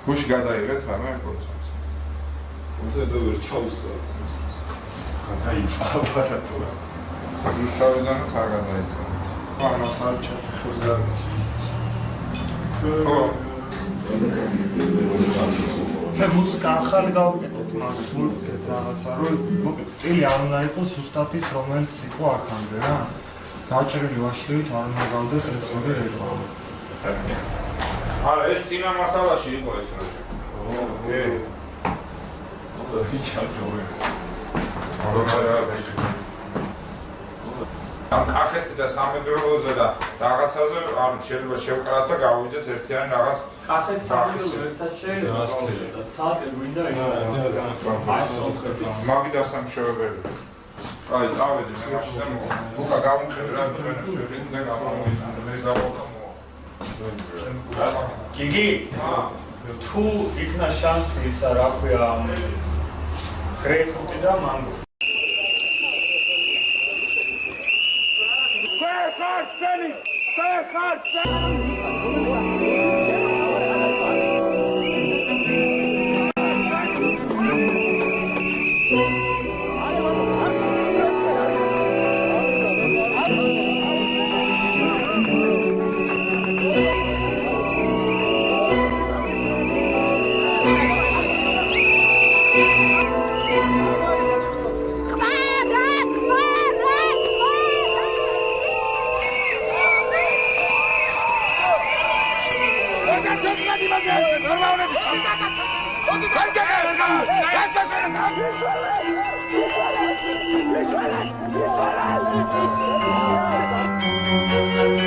გუში გადაიღეთ რამე კონცერტს. კონცერტზე ვერ ჩაუსწრებ. გადაიწყა აპარატურა. რუსთავიდანაც არ გადაიწყა. ამას არ ჩახოს გარეთ. ხო. მე მუსიკა ახალი გავუკეთეთ მაგას მოვიკეთეთ რაღაცა რომ მოკეთ სტილი არ უნდა იყოს ზუსტად ის რომელიც იყო აქამდე რა გაჭრილი ვაშლივით არ უნდა გავდეს ეს ორი რეკლამა არა ეს წინა მასალაში იყო ეს რა ოკეი ნუ ვიჩაზოვე ამ კახეთი და სამეგრელოზე და რაღაცაზე ანუ შეიძლება შევკრათ და გავიდეთ ერთიანი რაღაც კახეთ სამეგრელო ერთად შეიძლება გავუშვათ და ცალკე გვინდა ის მაგიდას სამშობელი აი წავედი მე მაშინ და მოკა გავუხედე რა ჩვენებს შევიდე და გამომივიდა მე გავუყო გიგი თუ იქნა შანსი ისა რა ქვია გრეიფრუტი და მანგო Let's go.